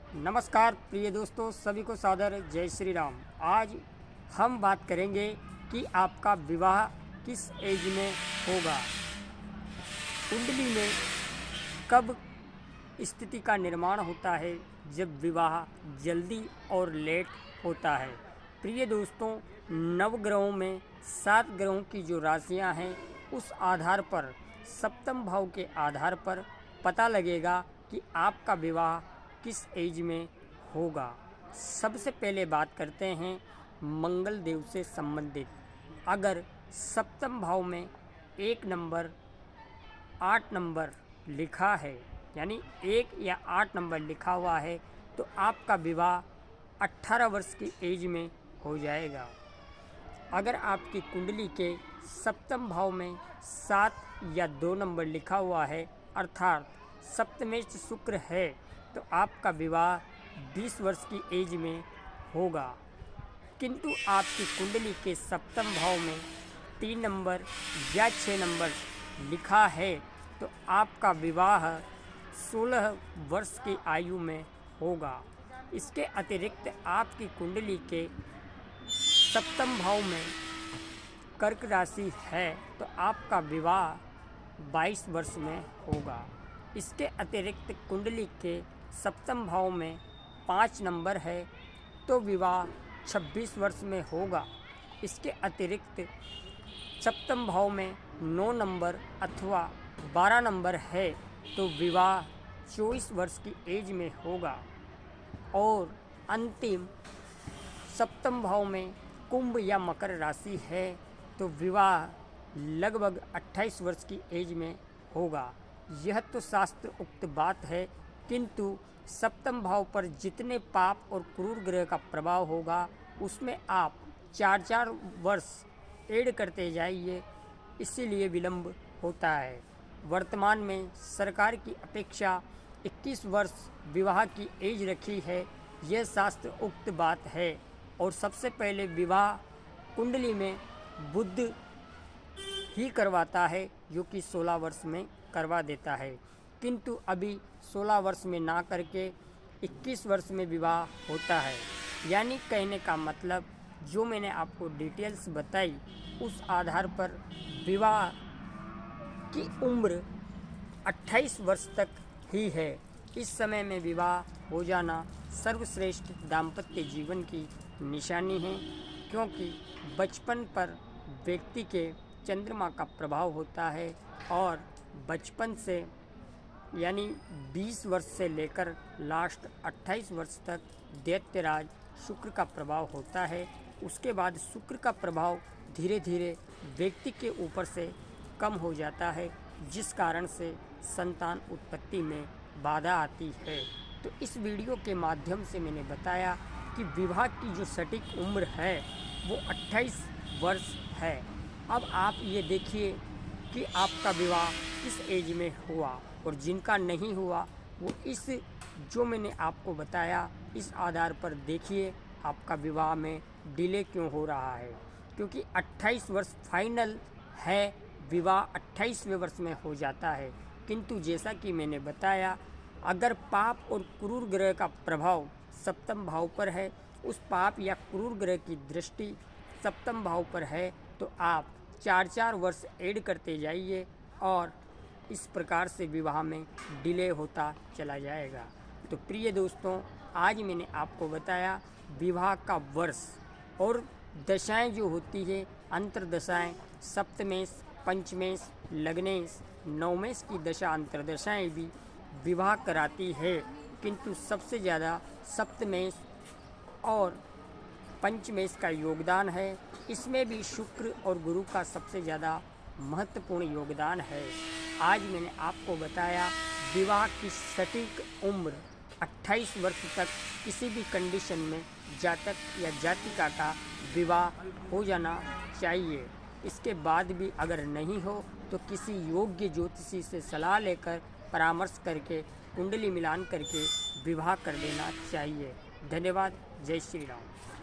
नमस्कार प्रिय दोस्तों, सभी को सादर जय श्री राम। आज हम बात करेंगे कि आपका विवाह किस एज में होगा। कुंडली में कब स्थिति का निर्माण होता है जब विवाह जल्दी और लेट होता है। प्रिय दोस्तों, नवग्रहों में 7 ग्रहों की जो राशियां हैं उस आधार पर सप्तम भाव के आधार पर पता लगेगा कि आपका विवाह किस एज में होगा। सबसे पहले बात करते हैं मंगल देव से संबंधित। अगर सप्तम भाव में 1 नंबर 8 नंबर लिखा है, यानी 1 या 8 नंबर लिखा हुआ है, तो आपका विवाह 18 वर्ष की एज में हो जाएगा। अगर आपकी कुंडली के सप्तम भाव में 7 या 2 नंबर लिखा हुआ है, अर्थात सप्तमेश शुक्र है, तो आपका विवाह 20 वर्ष की एज में होगा। किंतु आपकी कुंडली के सप्तम भाव में 3 नंबर या 6 नंबर लिखा है, तो आपका विवाह 16 वर्ष की आयु में होगा। इसके अतिरिक्त आपकी कुंडली के सप्तम भाव में कर्क राशि है, तो आपका विवाह 22 वर्ष में होगा। इसके अतिरिक्त कुंडली के सप्तम भाव में 5 नंबर है, तो विवाह 26 वर्ष में होगा। इसके अतिरिक्त सप्तम भाव में 9 नंबर अथवा 12 नंबर है, तो विवाह 24 वर्ष की एज में होगा। और अंतिम सप्तम भाव में कुंभ या मकर राशि है, तो विवाह लगभग 28 वर्ष की एज में होगा। यह तो शास्त्र उक्त बात है, किंतु सप्तम भाव पर जितने पाप और क्रूर ग्रह का प्रभाव होगा उसमें आप 4-4 वर्ष ऐड करते जाइए, इसीलिए विलंब होता है। वर्तमान में सरकार की अपेक्षा 21 वर्ष विवाह की एज रखी है, यह शास्त्र उक्त बात है। और सबसे पहले विवाह कुंडली में बुध ही करवाता है, जो कि 16 वर्ष में करवा देता है। किंतु अभी 16 वर्ष में ना करके 21 वर्ष में विवाह होता है। यानी कहने का मतलब जो मैंने आपको डिटेल्स बताई उस आधार पर विवाह की उम्र 28 वर्ष तक ही है। इस समय में विवाह हो जाना सर्वश्रेष्ठ दाम्पत्य जीवन की निशानी है, क्योंकि बचपन पर व्यक्ति के चंद्रमा का प्रभाव होता है और बचपन से यानी 20 वर्ष से लेकर लास्ट 28 वर्ष तक दैत्यराज शुक्र का प्रभाव होता है। उसके बाद शुक्र का प्रभाव धीरे धीरे व्यक्ति के ऊपर से कम हो जाता है, जिस कारण से संतान उत्पत्ति में बाधा आती है। तो इस वीडियो के माध्यम से मैंने बताया कि विवाह की जो सटीक उम्र है वो 28 वर्ष है। अब आप ये देखिए कि आपका विवाह किस एज में हुआ, और जिनका नहीं हुआ वो इस जो मैंने आपको बताया इस आधार पर देखिए आपका विवाह में डिले क्यों हो रहा है। क्योंकि 28 वर्ष फाइनल है, विवाह 28वें वर्ष में हो जाता है। किंतु जैसा कि मैंने बताया, अगर पाप और क्रूर ग्रह का प्रभाव सप्तम भाव पर है, उस पाप या क्रूर ग्रह की दृष्टि सप्तम भाव पर है, तो आप 4-4 वर्ष ऐड करते जाइए और इस प्रकार से विवाह में डिले होता चला जाएगा। तो प्रिय दोस्तों, आज मैंने आपको बताया विवाह का वर्ष और दशाएं जो होती है, अंतर्दशाएं, सप्तमेश, पंचमेश, लग्नेश, नवमेश की दशा अंतर्दशाएं भी विवाह कराती है। किंतु सबसे ज़्यादा सप्तमेश और पंचमेश का योगदान है। इसमें भी शुक्र और गुरु का सबसे ज़्यादा महत्वपूर्ण योगदान है। आज मैंने आपको बताया विवाह की सटीक उम्र 28 वर्ष तक किसी भी कंडीशन में जातक या जातिका का विवाह हो जाना चाहिए। इसके बाद भी अगर नहीं हो तो किसी योग्य ज्योतिषी से सलाह लेकर परामर्श करके कुंडली मिलान करके विवाह कर लेना चाहिए। धन्यवाद। जय श्री राम।